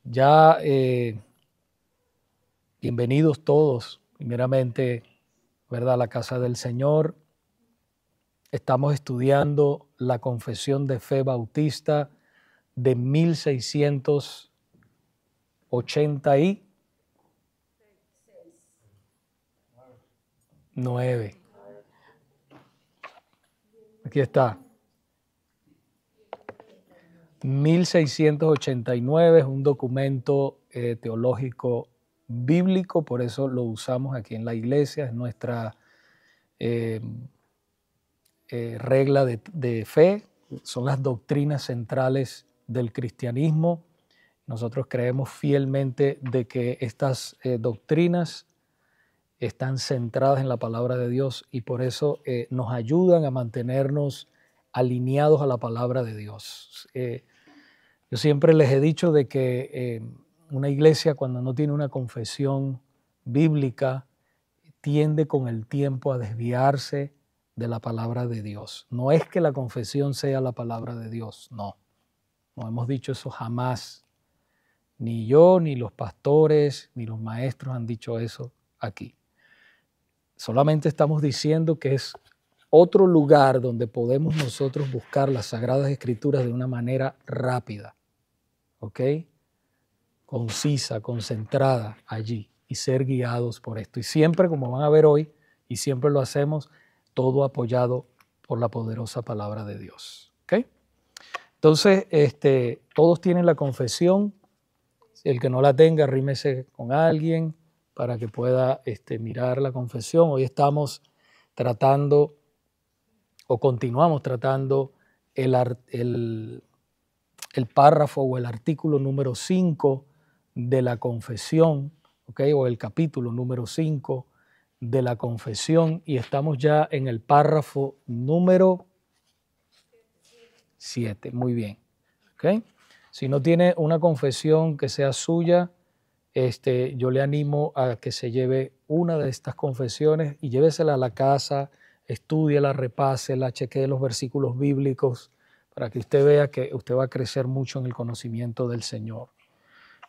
Ya, bienvenidos todos, primeramente, ¿verdad?, a la casa del Señor. Estamos estudiando la Confesión de Fe Bautista de 1689. Aquí está. 1689 es un documento teológico bíblico, por eso lo usamos aquí en la iglesia, es nuestra regla de fe, son las doctrinas centrales del cristianismo. Nosotros creemos fielmente de que estas doctrinas están centradas en la palabra de Dios y por eso nos ayudan a mantenernos alineados a la palabra de Dios. Yo siempre les he dicho de que una iglesia, cuando no tiene una confesión bíblica, tiende con el tiempo a desviarse de la palabra de Dios. No es que la confesión sea la palabra de Dios, no hemos dicho eso jamás. Ni yo, ni los pastores, ni los maestros han dicho eso aquí. Solamente estamos diciendo que es otro lugar donde podemos nosotros buscar las Sagradas Escrituras de una manera rápida, ¿ok? Concisa, concentrada allí y ser guiados por esto. Y siempre, como van a ver hoy, y siempre lo hacemos, todo apoyado por la poderosa palabra de Dios, ¿ok? Entonces, todos tienen la confesión. El que no la tenga, arrímese con alguien para que pueda mirar la confesión. Hoy estamos tratando o continuamos tratando el párrafo o el artículo número 5 de la confesión, ¿okay? O el capítulo número 5 de la confesión, y estamos ya en el párrafo número 7. Muy bien. ¿Okay? Si no tiene una confesión que sea suya, yo le animo a que se lleve una de estas confesiones y llévesela a la casa, estúdiela, repásela, chequee los versículos bíblicos para que usted vea que usted va a crecer mucho en el conocimiento del Señor.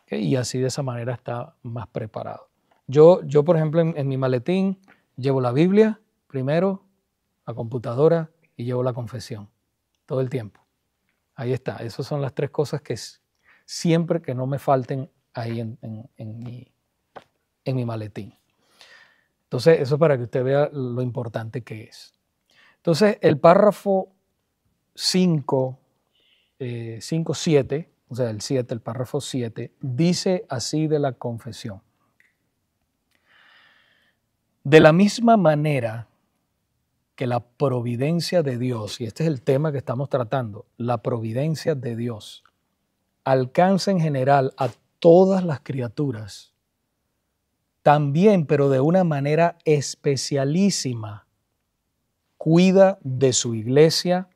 ¿Okay? Y así de esa manera está más preparado. Yo por ejemplo, en mi maletín llevo la Biblia primero, la computadora y llevo la confesión todo el tiempo. Ahí está, esas son las tres cosas que siempre que no me falten ahí en mi maletín. Entonces, eso para que usted vea lo importante que es. Entonces, el párrafo 5, 7, o sea, el párrafo 7, dice así de la confesión. De la misma manera que la providencia de Dios, y este es el tema que estamos tratando, la providencia de Dios, alcanza en general a todas las criaturas, también, pero de una manera especialísima, cuida de su iglesia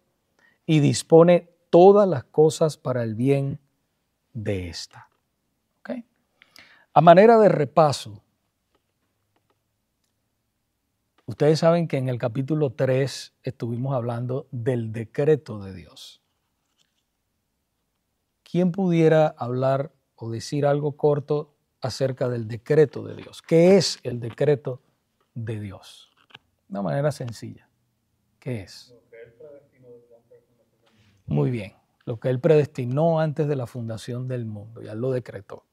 y dispone todas las cosas para el bien de esta. ¿Okay? A manera de repaso, ustedes saben que en el capítulo 3 estuvimos hablando del decreto de Dios. ¿Quién pudiera hablar o decir algo corto acerca del decreto de Dios? ¿Qué es el decreto de Dios? De una manera sencilla. ¿Qué es? Muy bien. Lo que Él predestinó antes de la fundación del mundo. Ya lo decretó.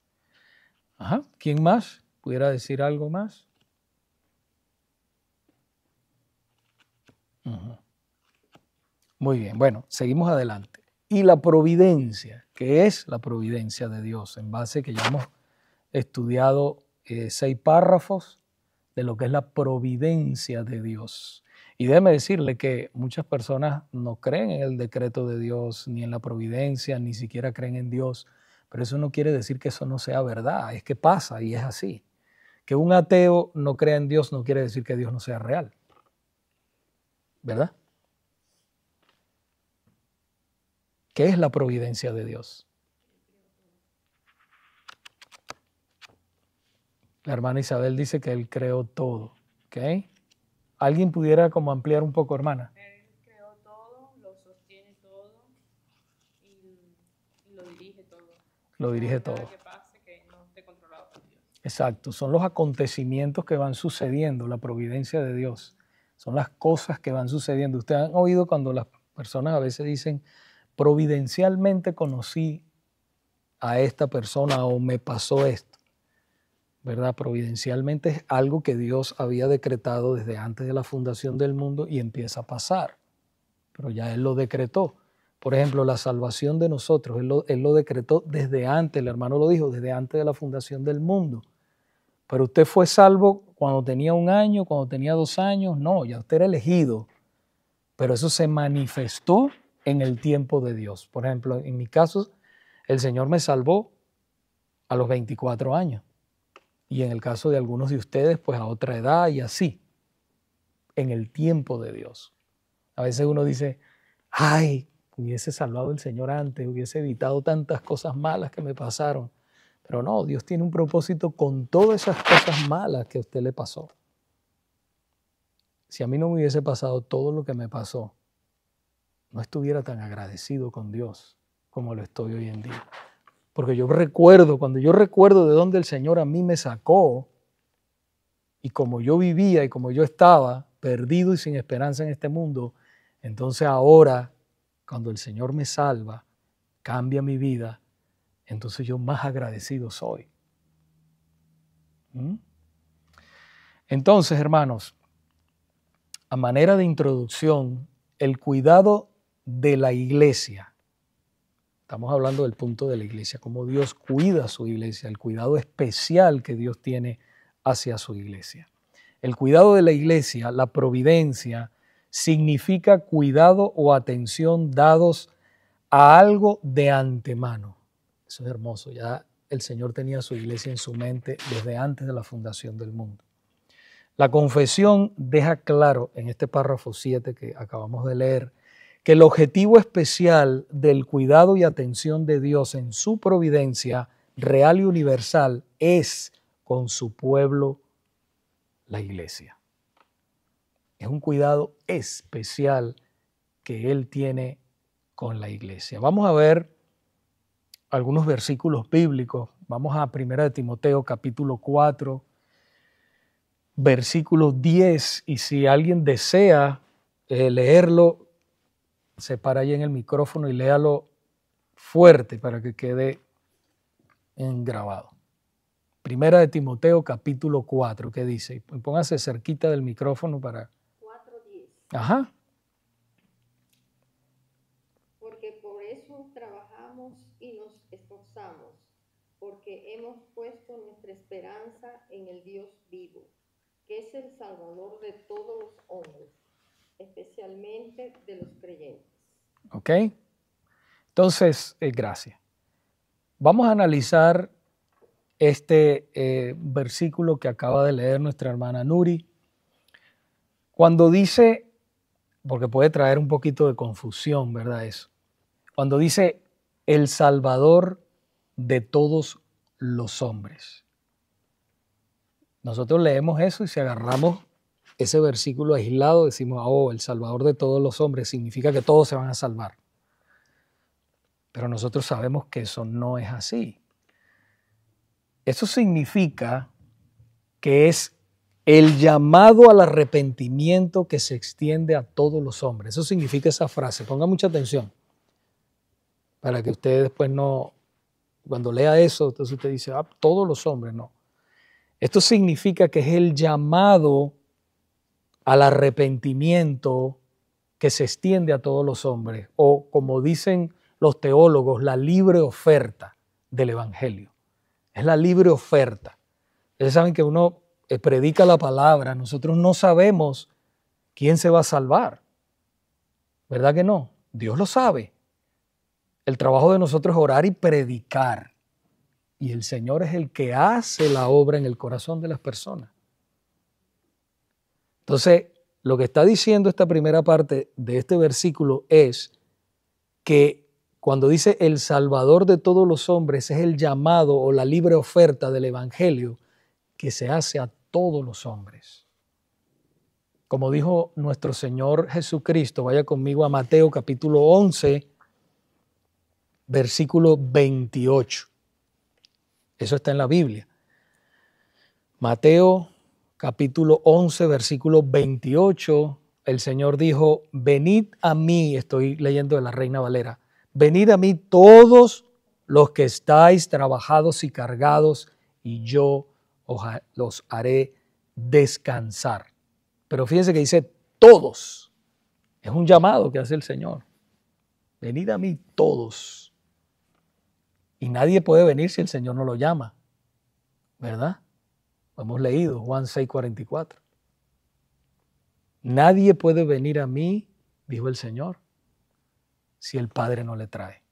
Ajá. ¿Quién más pudiera decir algo más? Muy bien. Bueno, seguimos adelante. Y la providencia. ¿Qué es la providencia de Dios? En base que ya hemos estudiado 6 párrafos de lo que es la providencia de Dios. Y déjeme decirle que muchas personas no creen en el decreto de Dios, ni en la providencia, ni siquiera creen en Dios, pero eso no quiere decir que eso no sea verdad, es que pasa y es así. Que un ateo no crea en Dios no quiere decir que Dios no sea real, ¿verdad? ¿Qué es la providencia de Dios? La hermana Isabel dice que Él creó todo, ¿ok? ¿Alguien pudiera como ampliar un poco, hermana? Él creó todo, lo sostiene todo y lo dirige todo. lo dirige todo. Que pase, que no esté controlado por Dios. Exacto, son los acontecimientos que van sucediendo, la providencia de Dios. Son las cosas que van sucediendo. Ustedes han oído cuando las personas a veces dicen, providencialmente conocí a esta persona o me pasó esto, ¿verdad? Providencialmente es algo que Dios había decretado desde antes de la fundación del mundo y empieza a pasar, pero ya Él lo decretó. Por ejemplo, la salvación de nosotros, Él lo decretó desde antes, el hermano lo dijo, desde antes de la fundación del mundo. Pero usted fue salvo cuando tenía 1 año, cuando tenía 2 años, no, ya usted era elegido, pero eso se manifestó en el tiempo de Dios. Por ejemplo, en mi caso, el Señor me salvó a los 24 años y en el caso de algunos de ustedes, pues a otra edad y así, en el tiempo de Dios. A veces uno dice, ay, hubiese salvado el Señor antes, hubiese evitado tantas cosas malas que me pasaron. Pero no, Dios tiene un propósito con todas esas cosas malas que a usted le pasó. Si a mí no me hubiese pasado todo lo que me pasó, no estuviera tan agradecido con Dios como lo estoy hoy en día. Porque cuando yo recuerdo de dónde el Señor a mí me sacó y cómo yo vivía y cómo yo estaba perdido y sin esperanza en este mundo, entonces ahora, cuando el Señor me salva, cambia mi vida, entonces yo más agradecido soy. Entonces, hermanos, a manera de introducción, el cuidado de la iglesia. Estamos hablando del punto de la iglesia, cómo Dios cuida a su iglesia, el cuidado especial que Dios tiene hacia su iglesia. El cuidado de la iglesia, la providencia, significa cuidado o atención dados a algo de antemano. Eso es hermoso, ya el Señor tenía a su iglesia en su mente desde antes de la fundación del mundo. La confesión deja claro en este párrafo 7 que acabamos de leer que el objetivo especial del cuidado y atención de Dios en su providencia real y universal es con su pueblo, la iglesia. Es un cuidado especial que Él tiene con la iglesia. Vamos a ver algunos versículos bíblicos. Vamos a 1 Timoteo capítulo 4, versículo 10. Y si alguien desea leerlo, se para ahí en el micrófono y léalo fuerte para que quede grabado. 1 Timoteo capítulo 4, ¿qué dice? Póngase cerquita del micrófono para... 4:10. Ajá. Porque por eso trabajamos y nos esforzamos, porque hemos puesto nuestra esperanza en el Dios vivo, que es el Salvador de todos los hombres, especialmente de los creyentes. Ok. Entonces, gracias. Vamos a analizar este versículo que acaba de leer nuestra hermana Nuri. Cuando dice, porque puede traer un poquito de confusión, ¿verdad? Eso. Cuando dice el Salvador de todos los hombres. Nosotros leemos eso y si agarramos ese versículo aislado, decimos, oh, el Salvador de todos los hombres significa que todos se van a salvar. Pero nosotros sabemos que eso no es así. Eso significa que es el llamado al arrepentimiento que se extiende a todos los hombres. Eso significa esa frase. Ponga mucha atención para que usted después no, cuando lea eso, entonces usted dice, todos los hombres, no. Esto significa que es el llamado al arrepentimiento que se extiende a todos los hombres, o como dicen los teólogos, la libre oferta del Evangelio. Es la libre oferta. Ustedes saben que uno predica la palabra, nosotros no sabemos quién se va a salvar. ¿Verdad que no? Dios lo sabe. El trabajo de nosotros es orar y predicar. Y el Señor es el que hace la obra en el corazón de las personas. Entonces, lo que está diciendo esta primera parte de este versículo es que cuando dice el Salvador de todos los hombres es el llamado o la libre oferta del Evangelio que se hace a todos los hombres. Como dijo nuestro Señor Jesucristo, vaya conmigo a Mateo capítulo 11, versículo 28. Eso está en la Biblia. Mateo capítulo 11, versículo 28, el Señor dijo, venid a mí, estoy leyendo de la Reina Valera, venid a mí todos los que estáis trabajados y cargados, y yo los haré descansar. Pero fíjense que dice todos. Es un llamado que hace el Señor. Venid a mí todos. Y nadie puede venir si el Señor no lo llama. ¿Verdad? Lo hemos leído, Juan 6:44. Nadie puede venir a mí, dijo el Señor, si el Padre no le trae.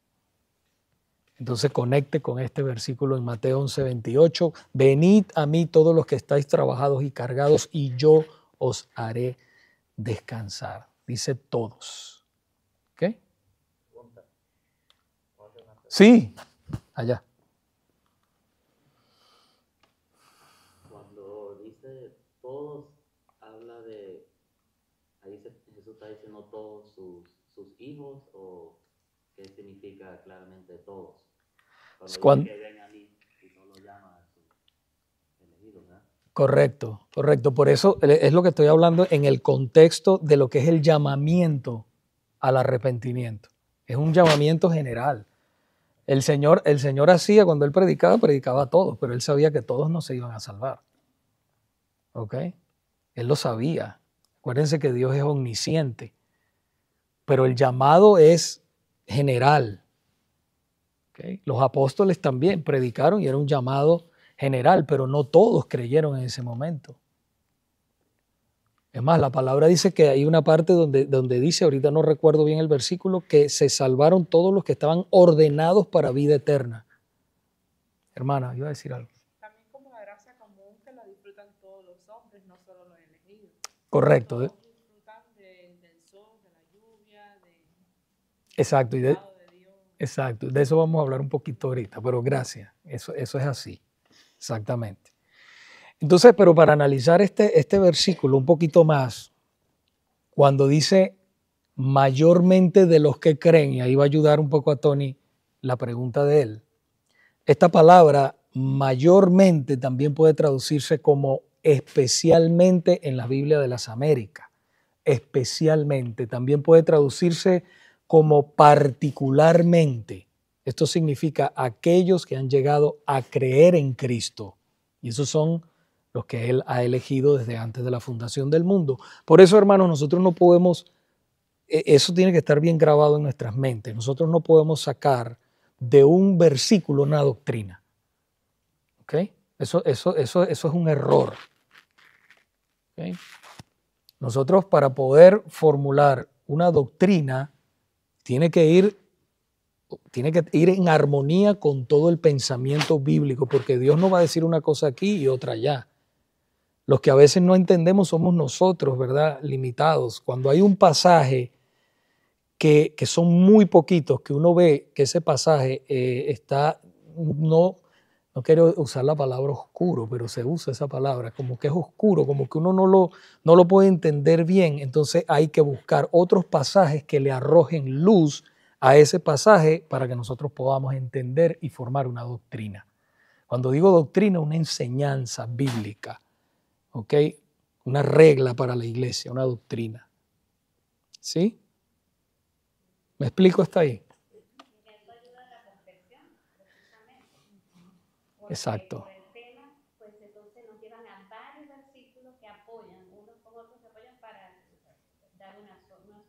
Entonces conecte con este versículo en Mateo 11:28. Venid a mí todos los que estáis trabajados y cargados, y yo os haré descansar. Dice todos. ¿Ok? Sí, allá. Cuando dice todos, habla de, ahí Jesús está diciendo todos sus hijos, o qué significa claramente todos. Cuando dice que ven a mí y no lo llama a sus elegidos, ¿verdad? Correcto. Por eso es lo que estoy hablando en el contexto de lo que es el llamamiento al arrepentimiento. Es un llamamiento general. El Señor hacía, cuando Él predicaba a todos, pero Él sabía que todos no se iban a salvar. ¿Ok? Él lo sabía. Acuérdense que Dios es omnisciente. Pero el llamado es general. ¿Ok? Los apóstoles también predicaron y era un llamado general, pero no todos creyeron en ese momento. Es más, la palabra dice que hay una parte donde dice, ahorita no recuerdo bien el versículo, que se salvaron todos los que estaban ordenados para vida eterna. Hermana, iba a decir algo. También como la gracia común que la disfrutan todos los hombres, no solo los elegidos. Correcto. Todos disfrutan del sol, de la lluvia, exacto, del lado de Dios. Exacto, de eso vamos a hablar un poquito ahorita, pero gracias, eso es así, exactamente. Entonces, pero para analizar este versículo un poquito más, cuando dice mayormente de los que creen, y ahí va a ayudar un poco a Tony la pregunta de él, esta palabra mayormente también puede traducirse como especialmente en la Biblia de las Américas, especialmente, también puede traducirse como particularmente. Esto significa aquellos que han llegado a creer en Cristo, y esos son los que Él ha elegido desde antes de la fundación del mundo. Por eso, hermanos, nosotros no podemos, eso tiene que estar bien grabado en nuestras mentes, nosotros no podemos sacar de un versículo una doctrina. ¿Ok? Eso es un error. ¿Ok? Nosotros, para poder formular una doctrina, tiene que ir en armonía con todo el pensamiento bíblico, porque Dios no va a decir una cosa aquí y otra allá. Los que a veces no entendemos somos nosotros, ¿verdad? Limitados. Cuando hay un pasaje que son muy poquitos, que uno ve que ese pasaje está, no quiero usar la palabra oscuro, pero se usa esa palabra, como que es oscuro, como que uno no lo puede entender bien, entonces hay que buscar otros pasajes que le arrojen luz a ese pasaje para que nosotros podamos entender y formar una doctrina. Cuando digo doctrina, una enseñanza bíblica, ¿ok? Una regla para la iglesia, una doctrina. ¿Sí? ¿Me explico hasta ahí? Exacto. Por el tema, pues entonces nos llevan a varios versículos que apoyan, unos con otros se apoyan para dar una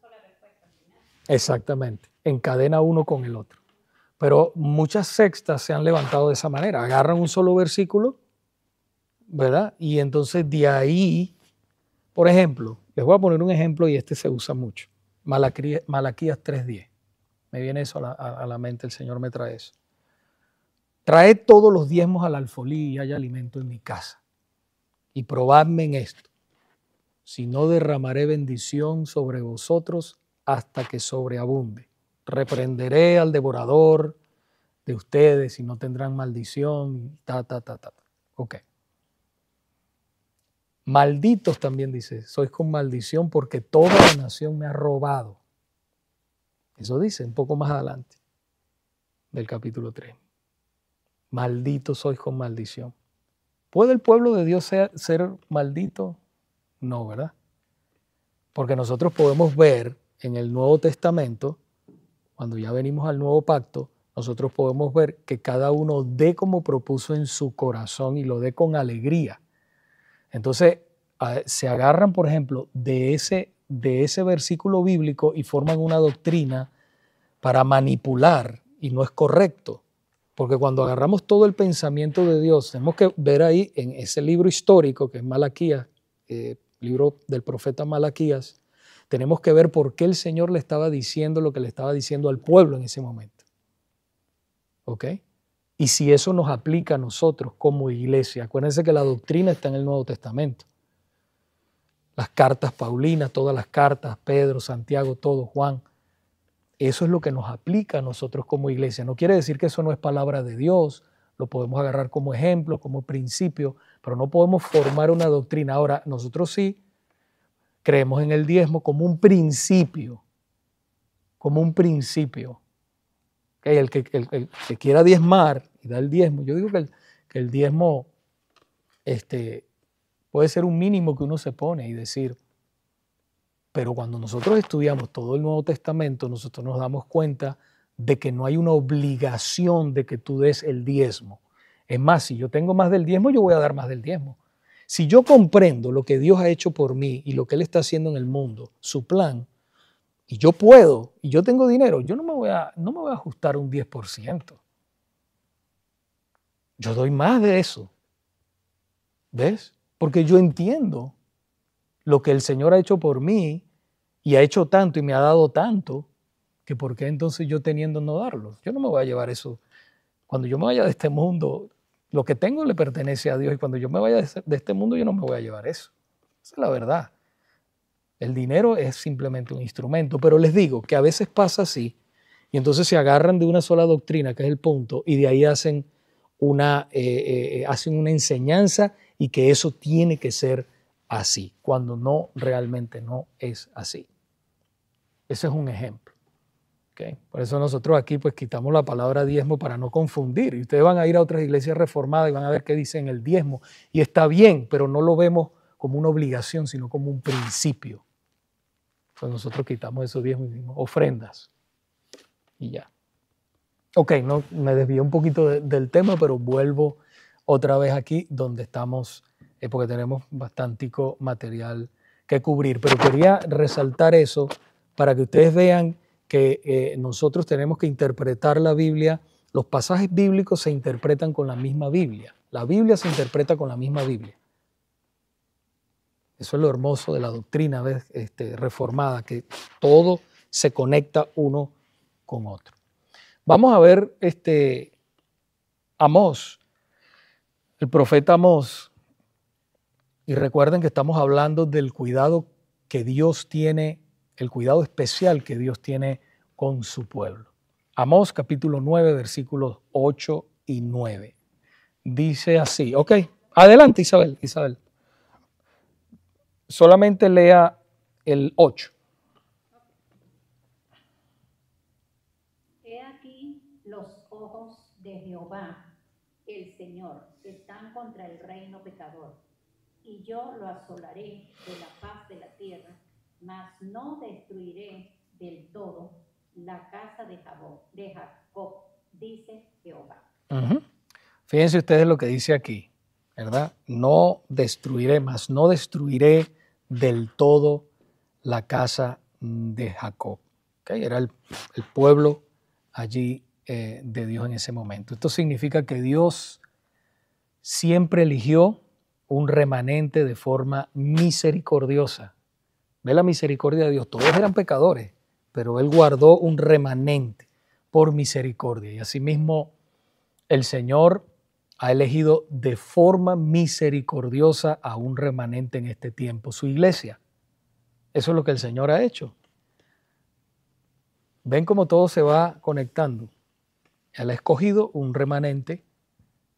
sola respuesta al final. Exactamente, encadena uno con el otro. Pero muchas sectas se han levantado de esa manera, agarran un solo versículo, ¿verdad? Y entonces de ahí, por ejemplo, les voy a poner un ejemplo y este se usa mucho, Malaquías 3:10. Me viene eso a la mente, el Señor me trae eso. Traed todos los diezmos al alfolí y haya alimento en mi casa. Y probadme en esto. Si no, derramaré bendición sobre vosotros hasta que sobreabunde. Reprenderé al devorador de ustedes y no tendrán maldición. Ok. Malditos también dice, sois con maldición porque toda la nación me ha robado. Eso dice un poco más adelante del capítulo 3. Malditos sois con maldición. ¿Puede el pueblo de Dios ser maldito? No, ¿verdad? Porque nosotros podemos ver en el Nuevo Testamento, cuando ya venimos al Nuevo Pacto, nosotros podemos ver que cada uno dé como propuso en su corazón y lo dé con alegría. Entonces, se agarran, por ejemplo, de ese versículo bíblico y forman una doctrina para manipular, y no es correcto. Porque cuando agarramos todo el pensamiento de Dios, tenemos que ver ahí en ese libro histórico que es Malaquías, libro del profeta Malaquías, tenemos que ver por qué el Señor le estaba diciendo lo que le estaba diciendo al pueblo en ese momento. ¿Ok? Y si eso nos aplica a nosotros como iglesia, acuérdense que la doctrina está en el Nuevo Testamento. Las cartas paulinas, todas las cartas, Pedro, Santiago, todo, Juan. Eso es lo que nos aplica a nosotros como iglesia. No quiere decir que eso no es palabra de Dios, lo podemos agarrar como ejemplo, como principio, pero no podemos formar una doctrina. Ahora, nosotros sí creemos en el diezmo como un principio, como un principio. ¿Okay? El que quiera diezmar y da el diezmo, yo digo que el diezmo puede ser un mínimo que uno se pone y decir, pero cuando nosotros estudiamos todo el Nuevo Testamento, nosotros nos damos cuenta de que no hay una obligación de que tú des el diezmo. Es más, si yo tengo más del diezmo, yo voy a dar más del diezmo. Si yo comprendo lo que Dios ha hecho por mí y lo que Él está haciendo en el mundo, su plan, y yo puedo, y yo tengo dinero, yo no me voy a ajustar un 10%. Yo doy más de eso. ¿Ves? Porque yo entiendo lo que el Señor ha hecho por mí y ha hecho tanto y me ha dado tanto, que por qué entonces yo teniendo no darlo. Yo no me voy a llevar eso. Cuando yo me vaya de este mundo, lo que tengo le pertenece a Dios y cuando yo me vaya de este mundo yo no me voy a llevar eso. Esa es la verdad. El dinero es simplemente un instrumento, pero les digo que a veces pasa así y entonces se agarran de una sola doctrina, que es el punto, y de ahí hacen una enseñanza y que eso tiene que ser así, cuando no, realmente no es así. Ese es un ejemplo. ¿Okay? Por eso nosotros aquí pues quitamos la palabra diezmo para no confundir. Y ustedes van a ir a otras iglesias reformadas y van a ver qué dicen el diezmo. Y está bien, pero no lo vemos como una obligación, sino como un principio. Entonces nosotros quitamos esos diezmos y decimos ofrendas. Y ya. Ok, no, me desvié un poquito del tema, pero vuelvo otra vez aquí donde estamos, porque tenemos bastantico material que cubrir. Pero quería resaltar eso para que ustedes vean que nosotros tenemos que interpretar la Biblia. Los pasajes bíblicos se interpretan con la misma Biblia. La Biblia se interpreta con la misma Biblia. Eso es lo hermoso de la doctrina reformada, que todo se conecta uno con otro. Vamos a ver Amós, el profeta Amós. Y recuerden que estamos hablando del cuidado que Dios tiene, el cuidado especial que Dios tiene con su pueblo. Amós capítulo 9, versículos 8 y 9. Dice así, ok, adelante Isabel. Solamente lea el 8. He aquí los ojos de Jehová, el Señor, están contra el reino pecador, y yo lo asolaré de la faz de la tierra, mas no destruiré del todo la casa de Jacob, dice Jehová. Fíjense ustedes lo que dice aquí, ¿verdad? No destruiré, mas no destruiré del todo la casa de Jacob. ¿Okay? Era el pueblo allí de Dios en ese momento. Esto significa que Dios siempre eligió un remanente de forma misericordiosa. Ve la misericordia de Dios. Todos eran pecadores, pero Él guardó un remanente por misericordia. Y asimismo, el Señor ha elegido de forma misericordiosa a un remanente en este tiempo, su iglesia. Eso es lo que el Señor ha hecho. Ven cómo todo se va conectando. Él ha escogido un remanente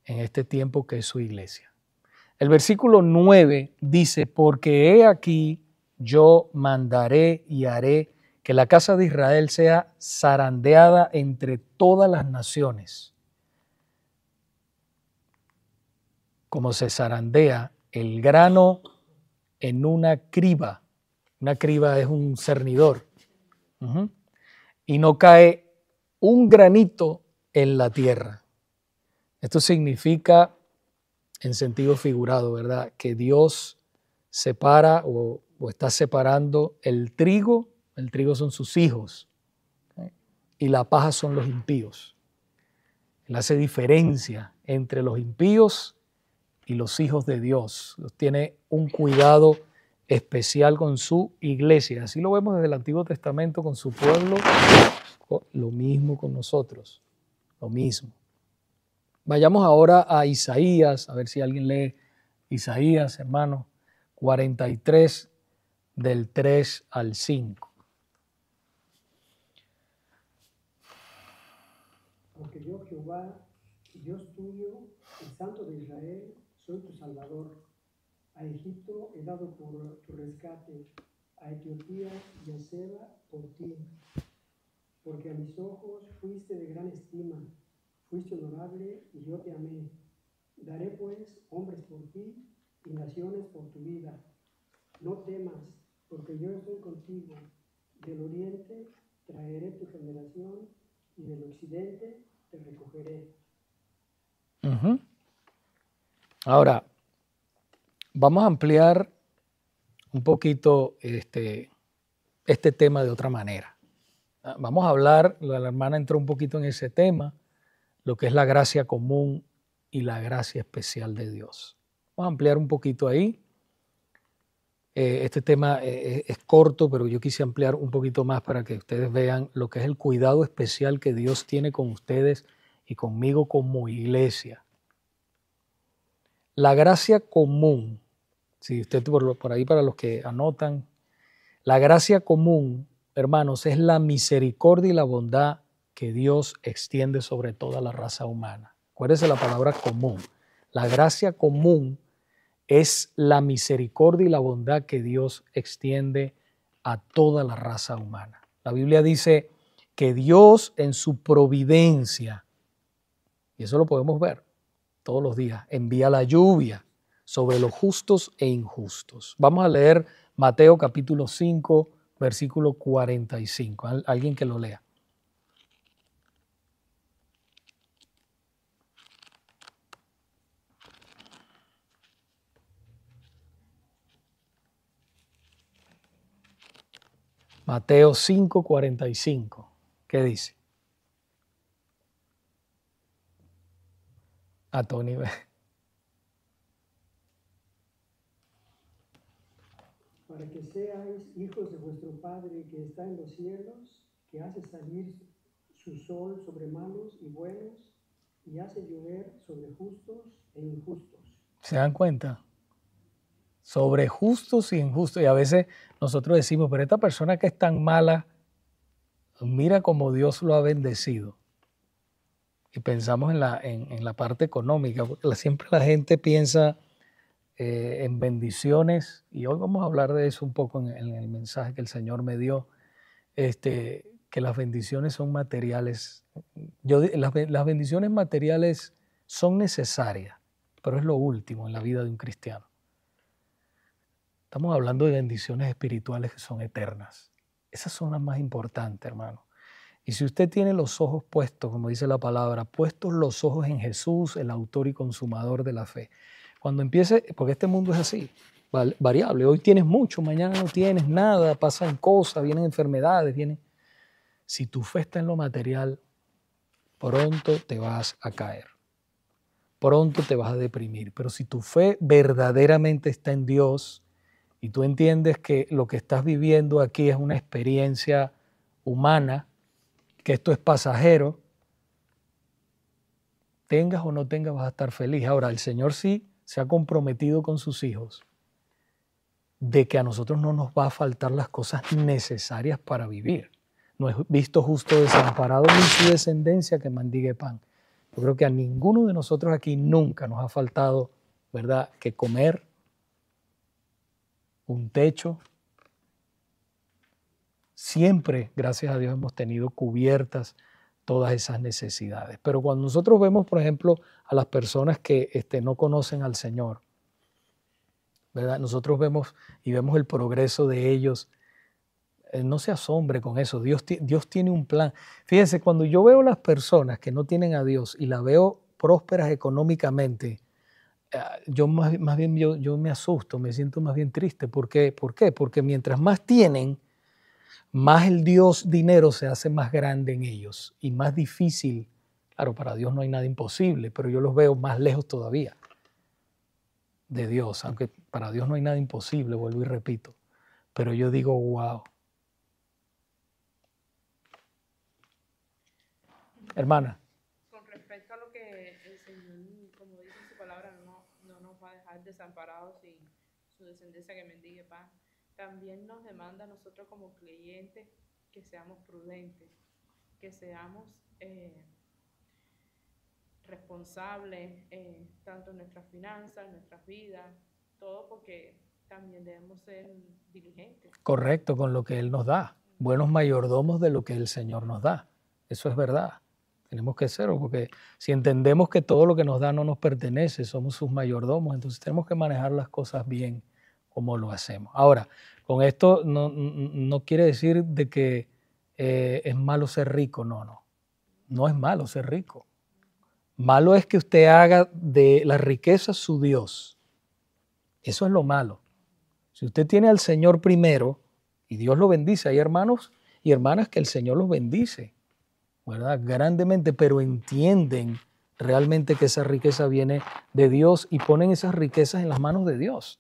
en este tiempo que es su iglesia. El versículo 9 dice, porque he aquí yo mandaré y haré que la casa de Israel sea zarandeada entre todas las naciones. como se zarandea el grano en una criba. Una criba es un cernidor. Y no cae un granito en la tierra. Esto significa, en sentido figurado, ¿verdad?, que Dios separa o está separando el trigo son sus hijos, ¿sí?, y la paja son los impíos. Él hace diferencia entre los impíos y los hijos de Dios. Tiene un cuidado especial con su iglesia. Así lo vemos desde el Antiguo Testamento con su pueblo, lo mismo con nosotros, lo mismo. Vayamos ahora a Isaías, a ver si alguien lee Isaías, hermano, 43, del 3 al 5. Porque yo, Jehová, Dios tuyo, el Santo de Israel, soy tu Salvador. A Egipto he dado por tu rescate, a Etiopía y a Seba por ti. Porque a mis ojos fuiste de gran estima, fuiste honorable y yo te amé. Daré pues hombres por ti y naciones por tu vida. No temas, porque yo estoy contigo. Del oriente traeré tu generación y del occidente te recogeré. Ahora, vamos a ampliar un poquito este tema de otra manera. Vamos a hablar, la hermana entró un poquito en ese tema, lo que es la gracia común y la gracia especial de Dios. Vamos a ampliar un poquito ahí. Este tema es corto, pero yo quise ampliar un poquito más para que ustedes vean lo que es el cuidado especial que Dios tiene con ustedes y conmigo como iglesia. La gracia común, si usted por ahí para los que anotan, la gracia común, hermanos, es la misericordia y la bondad que Dios extiende sobre toda la raza humana. Acuérdense la palabra común. La gracia común es la misericordia y la bondad que Dios extiende a toda la raza humana. La Biblia dice que Dios en su providencia, y eso lo podemos ver todos los días, envía la lluvia sobre los justos e injustos. Vamos a leer Mateo capítulo 5, versículo 45. Alguien que lo lea. Mateo 5, 45. ¿Qué dice? A Tony. Para que seáis hijos de vuestro Padre que está en los cielos, que hace salir su sol sobre malos y buenos, y hace llover sobre justos e injustos. ¿Se dan cuenta? Sobre justos y injustos. Y a veces nosotros decimos, pero esta persona que es tan mala, mira cómo Dios lo ha bendecido. Y pensamos en la parte económica, porque siempre la gente piensa en bendiciones, y hoy vamos a hablar de eso un poco en el mensaje que el Señor me dio, que las bendiciones son materiales. Las bendiciones materiales son necesarias, pero es lo último en la vida de un cristiano. Estamos hablando de bendiciones espirituales que son eternas. Esas son las más importantes, hermano. Y si usted tiene los ojos puestos, como dice la palabra, puestos los ojos en Jesús, el autor y consumador de la fe. Cuando empiece, porque este mundo es así, variable. Hoy tienes mucho, mañana no tienes nada, pasan cosas, vienen enfermedades, Si tu fe está en lo material, pronto te vas a caer. Pronto te vas a deprimir. Pero si tu fe verdaderamente está en Dios y tú entiendes que lo que estás viviendo aquí es una experiencia humana, que esto es pasajero, tengas o no tengas, vas a estar feliz. Ahora, el Señor sí se ha comprometido con sus hijos de que a nosotros no nos va a faltar las cosas necesarias para vivir. No es visto justo desamparado ni su descendencia que mendigue pan. Yo creo que a ninguno de nosotros aquí nunca nos ha faltado, ¿verdad?, que comer, un techo. Siempre, gracias a Dios, hemos tenido cubiertas todas esas necesidades. Pero cuando nosotros vemos, por ejemplo, a las personas que no conocen al Señor, ¿verdad? Nosotros vemos el progreso de ellos. No se asombre con eso. Dios tiene un plan. Fíjense, cuando yo veo las personas que no tienen a Dios y las veo prósperas económicamente, yo más bien yo me asusto, me siento más bien triste. ¿Por qué? Porque mientras más tienen, más el Dios dinero se hace más grande en ellos y más difícil. Claro, para Dios no hay nada imposible, pero yo los veo más lejos todavía de Dios, aunque para Dios no hay nada imposible, vuelvo y repito. Pero yo digo, wow. Hermana. Con respecto a lo que el Señor, como dice en su palabra, no nos va a dejar desamparados y su descendencia que mendigue pan, también nos demanda a nosotros como creyentes que seamos prudentes, que seamos responsables, tanto en nuestras finanzas, en nuestras vidas, todo, porque también debemos ser diligentes. Correcto, con lo que Él nos da, buenos mayordomos de lo que el Señor nos da. Eso es verdad. Tenemos que serlo, porque si entendemos que todo lo que nos da no nos pertenece, somos sus mayordomos, entonces tenemos que manejar las cosas bien como lo hacemos. Ahora, con esto no quiere decir de que es malo ser rico, no es malo ser rico. Malo es que usted haga de la riqueza su Dios. Eso es lo malo. Si usted tiene al Señor primero y Dios lo bendice, hay hermanos y hermanas que el Señor los bendice, ¿verdad? Grandemente, pero entienden realmente que esa riqueza viene de Dios y ponen esas riquezas en las manos de Dios.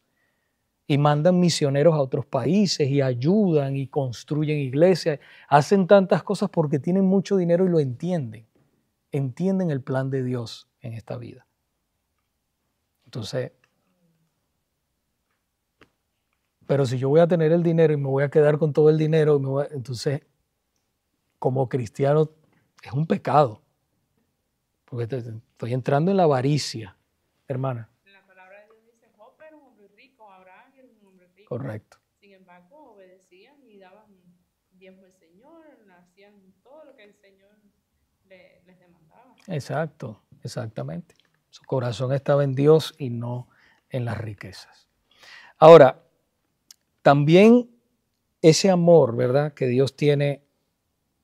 Y mandan misioneros a otros países y ayudan y construyen iglesias. Hacen tantas cosas porque tienen mucho dinero y lo entienden. Entienden el plan de Dios en esta vida. Entonces, pero si yo voy a tener el dinero y me voy a quedar con todo el dinero, entonces, como cristiano, es un pecado. Porque estoy entrando en la avaricia, hermana. La palabra de Dios dice, Job era un hombre rico, Abraham era un hombre rico. Correcto. Sin embargo, obedecían y daban diezmo al Señor, hacían todo lo que el Señor les demandaba. Exacto, exactamente. Su corazón estaba en Dios y no en las riquezas. Ahora, también ese amor, ¿verdad?, que Dios tiene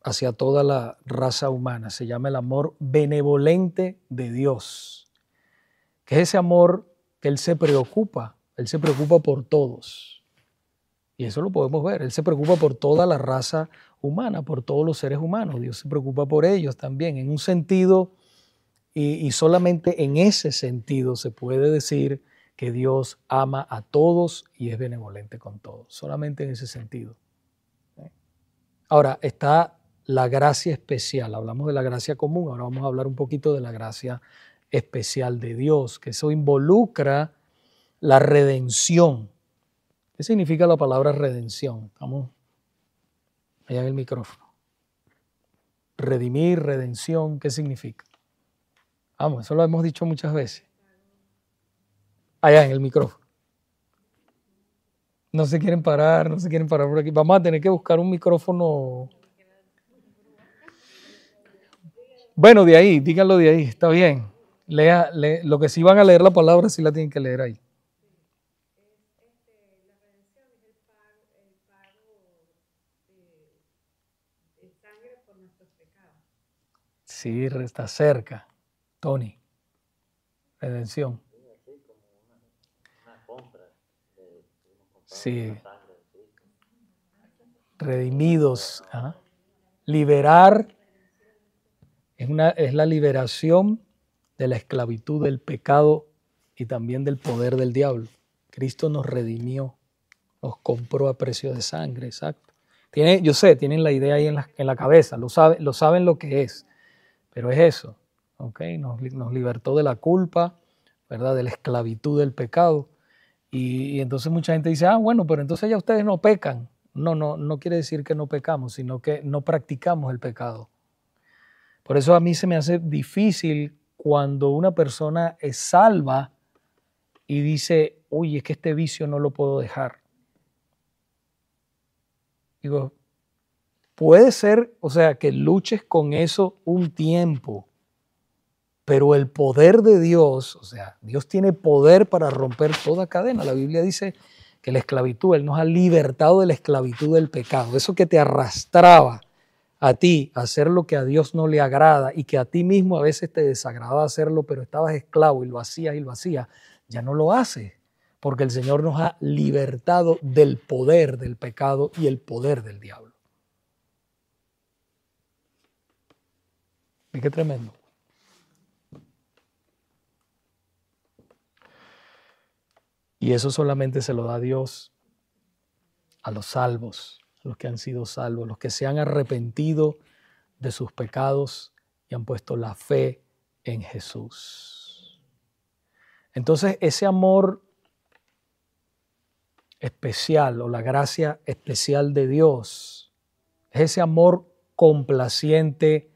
hacia toda la raza humana, se llama el amor benevolente de Dios, que es ese amor que Él se preocupa por todos. Y eso lo podemos ver, Él se preocupa por toda la raza humana, por todos los seres humanos. Dios se preocupa por ellos también, en un sentido, y solamente en ese sentido se puede decir que Dios ama a todos y es benevolente con todos, solamente en ese sentido. Ahora, está la gracia especial, hablamos de la gracia común, ahora vamos a hablar un poquito de la gracia especial de Dios, que eso involucra la redención. ¿Qué significa la palabra redención? Estamos allá en el micrófono. Redimir, redención, ¿qué significa? Vamos, eso lo hemos dicho muchas veces. Allá en el micrófono. No se quieren parar por aquí. Vamos a tener que buscar un micrófono. Bueno, de ahí, díganlo de ahí, está bien. Lea, lo que sí van a leer la palabra, sí la tienen que leer ahí. La redención es el pago de sangre por nuestros pecados. Sí, está cerca. Tony. Redención. Sí. Redimidos. ¿Ah? Liberar es la liberación de la esclavitud del pecado y también del poder del diablo. Cristo nos redimió, nos compró a precio de sangre, exacto. Yo sé, tienen la idea ahí en la cabeza, lo saben lo que es, pero es eso, ¿ok? Nos libertó de la culpa, ¿verdad? De la esclavitud del pecado. Y entonces mucha gente dice, bueno, pero entonces ya ustedes no pecan. No quiere decir que no pecamos, sino que no practicamos el pecado. Por eso a mí se me hace difícil cuando una persona es salva y dice, uy, es que este vicio no lo puedo dejar. Digo, puede ser, o sea, que luches con eso un tiempo, Pero el poder de Dios, o sea, Dios tiene poder para romper toda cadena. La Biblia dice que la esclavitud, Él nos ha libertado de la esclavitud del pecado. Eso que te arrastraba a ti a hacer lo que a Dios no le agrada y que a ti mismo a veces te desagradaba hacerlo, pero estabas esclavo y lo hacías, ya no lo haces, porque el Señor nos ha libertado del poder del pecado y el poder del diablo. ¿Y qué tremendo? Y eso solamente se lo da Dios a los salvos, a los que han sido salvos, los que se han arrepentido de sus pecados y han puesto la fe en Jesús. Entonces, ese amor especial o la gracia especial de Dios es ese amor complaciente.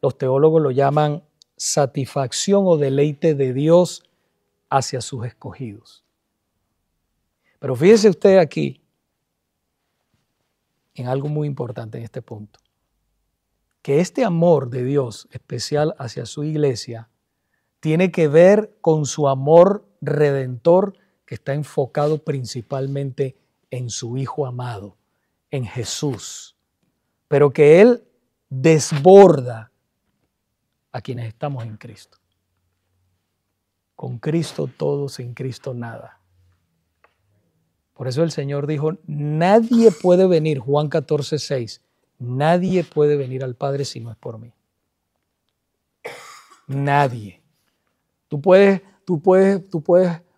Los teólogos lo llaman satisfacción o deleite de Dios hacia sus escogidos. Pero fíjese usted aquí en algo muy importante en este punto, que este amor de Dios especial hacia su iglesia tiene que ver con su amor redentor que está enfocado principalmente en su Hijo amado, en Jesús, pero que Él desborda a quienes estamos en Cristo. Con Cristo todo, sin Cristo nada. Por eso el Señor dijo, nadie puede venir, Juan 14:6, nadie puede venir al Padre si no es por mí. Nadie. Tú puedes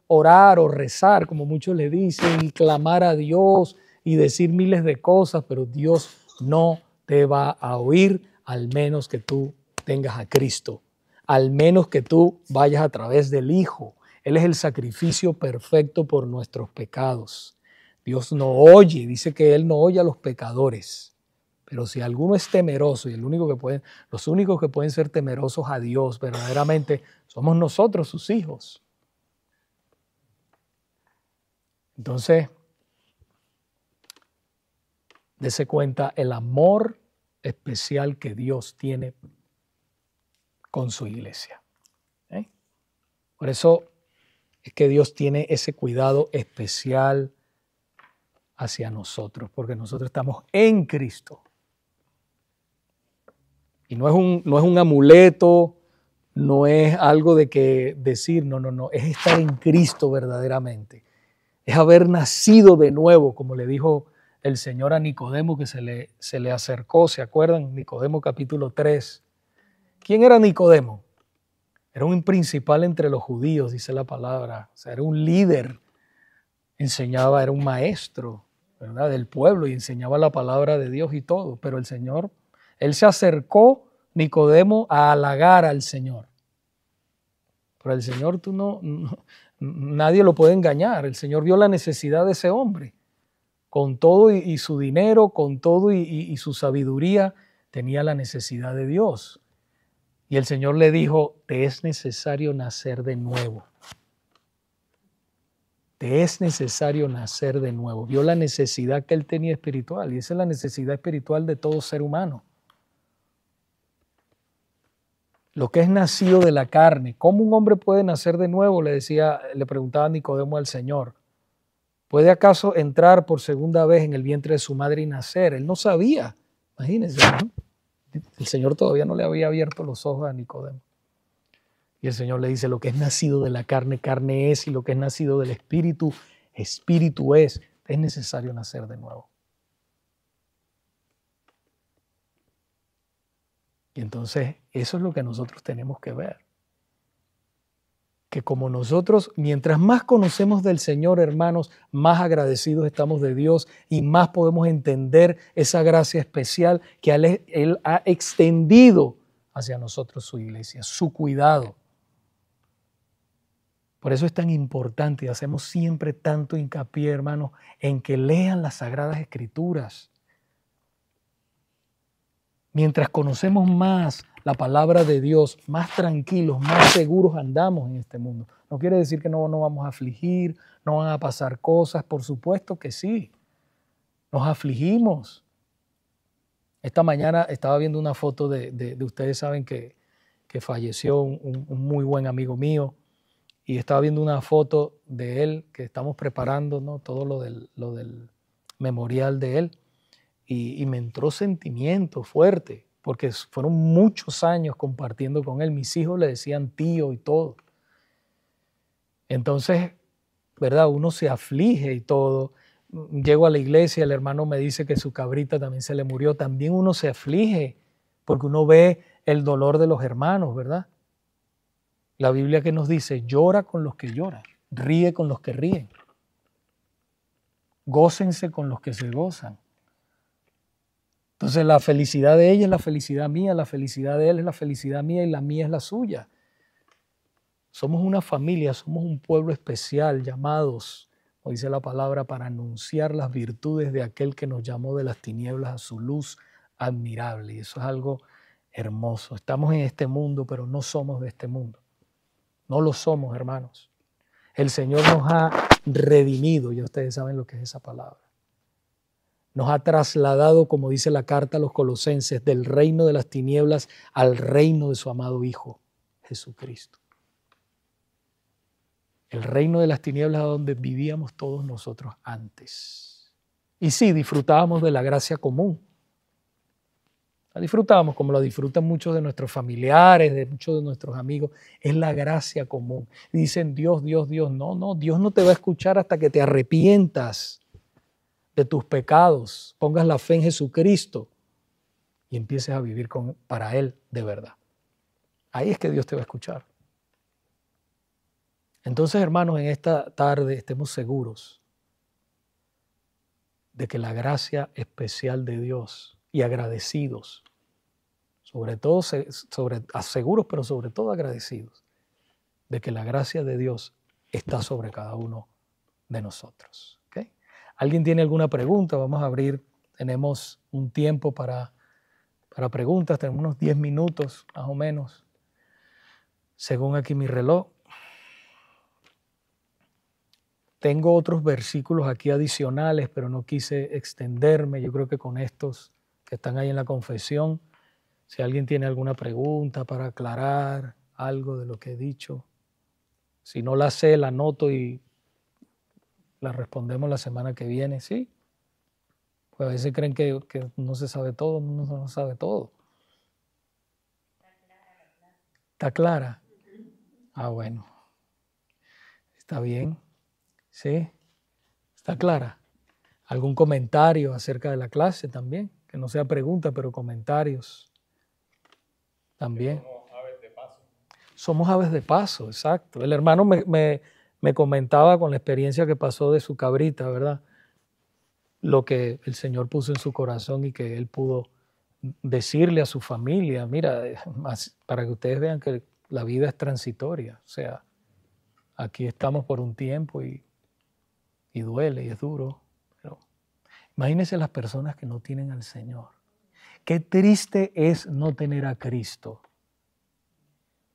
orar o rezar, como muchos le dicen, y clamar a Dios y decir miles de cosas, pero Dios no te va a oír al menos que tú tengas a Cristo, al menos que tú vayas a través del Hijo. Él es el sacrificio perfecto por nuestros pecados. Dios no oye, dice que Él no oye a los pecadores. Pero si alguno es temeroso, y los únicos que pueden ser temerosos a Dios verdaderamente somos nosotros, sus hijos. Entonces, dése cuenta el amor especial que Dios tiene con su iglesia. Por eso es que Dios tiene ese cuidado especial hacia nosotros, porque nosotros estamos en Cristo. Y no es un amuleto, no es algo de que decir, no, es estar en Cristo verdaderamente. Es haber nacido de nuevo, como le dijo el Señor a Nicodemo, que se le acercó, ¿se acuerdan? Nicodemo capítulo 3. ¿Quién era Nicodemo? Era un principal entre los judíos, dice la palabra. O sea, era un líder, enseñaba, era un maestro, ¿verdad?, del pueblo y enseñaba la palabra de Dios y todo. Pero el Señor, Él se acercó, Nicodemo, a halagar al Señor. Pero el Señor, nadie lo puede engañar. El Señor vio la necesidad de ese hombre. Con todo y su dinero, con todo y su sabiduría, tenía la necesidad de Dios. Y el Señor le dijo, te es necesario nacer de nuevo. Te es necesario nacer de nuevo. Vio la necesidad que él tenía espiritual, y esa es la necesidad espiritual de todo ser humano. Lo que es nacido de la carne. ¿Cómo un hombre puede nacer de nuevo? Le preguntaba Nicodemo al Señor. ¿Puede acaso entrar por segunda vez en el vientre de su madre y nacer? Él no sabía. Imagínense, ¿no? El Señor todavía no le había abierto los ojos a Nicodemo. Y el Señor le dice, lo que es nacido de la carne, carne es, y lo que es nacido del espíritu, espíritu es. Es necesario nacer de nuevo. Y entonces eso es lo que nosotros tenemos que ver. Que como nosotros, mientras más conocemos del Señor, hermanos, más agradecidos estamos de Dios y más podemos entender esa gracia especial que Él ha extendido hacia nosotros, su iglesia, su cuidado. Por eso es tan importante y hacemos siempre tanto hincapié, hermanos, en que lean las Sagradas Escrituras. Mientras conocemos más la palabra de Dios, más tranquilos, más seguros andamos en este mundo. No quiere decir que no vamos a afligir, no van a pasar cosas, por supuesto que sí. Nos afligimos. Esta mañana estaba viendo una foto de ustedes saben que que falleció, un muy buen amigo mío, y estaba viendo una foto de él que estamos preparando, ¿no? Todo lo del memorial de él, y me entró sentimiento fuerte, porque fueron muchos años compartiendo con él. Mis hijos le decían tío y todo. Entonces, ¿verdad? Uno se aflige y todo. Llego a la iglesia, el hermano me dice que su cabrita también se le murió. También uno se aflige porque uno ve el dolor de los hermanos, ¿verdad? La Biblia que nos dice, llora con los que lloran, ríe con los que ríen, gócense con los que se gozan. Entonces la felicidad de ella es la felicidad mía, la felicidad de él es la felicidad mía y la mía es la suya. Somos una familia, somos un pueblo especial llamados, como dice la palabra, para anunciar las virtudes de aquel que nos llamó de las tinieblas a su luz admirable. Y eso es algo hermoso. Estamos en este mundo, pero no somos de este mundo. No lo somos, hermanos. El Señor nos ha redimido, ya ustedes saben lo que es esa palabra. Nos ha trasladado, como dice la carta a los Colosenses, del reino de las tinieblas al reino de su amado Hijo, Jesucristo. El reino de las tinieblas donde vivíamos todos nosotros antes. Y sí, disfrutábamos de la gracia común. La disfrutábamos como la disfrutan muchos de nuestros familiares, de muchos de nuestros amigos. Es la gracia común. Y dicen Dios, Dios, Dios. No, Dios no te va a escuchar hasta que te arrepientas de tus pecados, pongas la fe en Jesucristo y empieces a vivir para Él de verdad. Ahí es que Dios te va a escuchar. Entonces, hermanos, en esta tarde estemos seguros de que la gracia especial de Dios y agradecidos, sobre todo seguros, pero sobre todo agradecidos, de que la gracia de Dios está sobre cada uno de nosotros. ¿Okay? ¿Alguien tiene alguna pregunta? Vamos a abrir, tenemos un tiempo para preguntas, tenemos unos 10 minutos más o menos, según aquí mi reloj. Tengo otros versículos aquí adicionales, pero no quise extenderme. Yo creo que con estos que están ahí en la confesión, si alguien tiene alguna pregunta para aclarar algo de lo que he dicho, si no la sé, la anoto y la respondemos la semana que viene, ¿sí? Pues a veces creen que no se sabe todo, uno no sabe todo. ¿Está clara? Ah, bueno. Está bien. ¿Sí? ¿Está clara? ¿Algún comentario acerca de la clase también? Que no sea pregunta, pero comentarios también. Somos aves de paso. Somos aves de paso, exacto. El hermano me comentaba con la experiencia que pasó de su cabrita, ¿verdad? Lo que el Señor puso en su corazón y que él pudo decirle a su familia, mira, para que ustedes vean que la vida es transitoria. O sea, aquí estamos por un tiempo y duele y es duro. Pero imagínense las personas que no tienen al Señor. Qué triste es no tener a Cristo.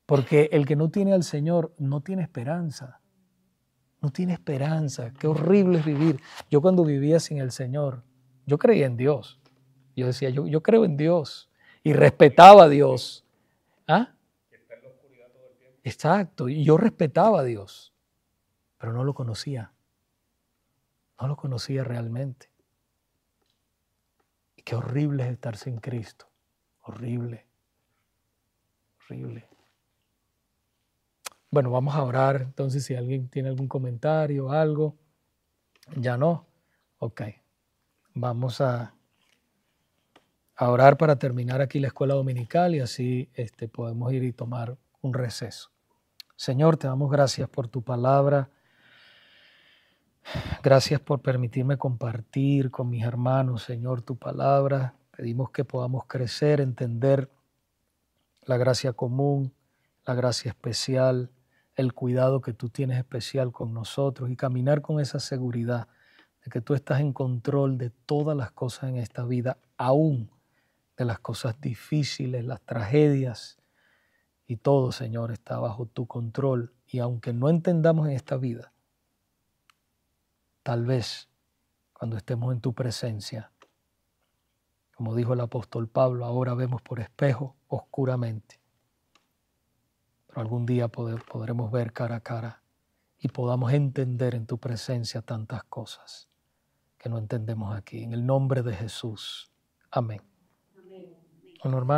Porque el que no tiene al Señor no tiene esperanza. No tiene esperanza. Qué horrible es vivir. Yo cuando vivía sin el Señor, yo creía en Dios. Yo decía, yo creo en Dios. Y respetaba a Dios. ¿Ah? Está en la oscuridad todo el tiempo. Exacto. Y yo respetaba a Dios. Pero no lo conocía. No lo conocía realmente. Y qué horrible es estar sin Cristo. Horrible. Horrible. Bueno, vamos a orar. Entonces, si alguien tiene algún comentario o algo. ¿Ya no? Ok. Vamos a orar para terminar aquí la escuela dominical y así podemos ir y tomar un receso. Señor, te damos gracias por tu palabra. Gracias por permitirme compartir con mis hermanos, Señor, tu palabra. Pedimos que podamos crecer, entender la gracia común, la gracia especial, el cuidado que tú tienes especial con nosotros y caminar con esa seguridad de que tú estás en control de todas las cosas en esta vida, aún de las cosas difíciles, las tragedias y todo, Señor, está bajo tu control. Y aunque no entendamos en esta vida, tal vez cuando estemos en tu presencia, como dijo el apóstol Pablo, ahora vemos por espejo oscuramente, pero algún día podremos ver cara a cara y podamos entender en tu presencia tantas cosas que no entendemos aquí. En el nombre de Jesús. Amén. Bueno, hermano.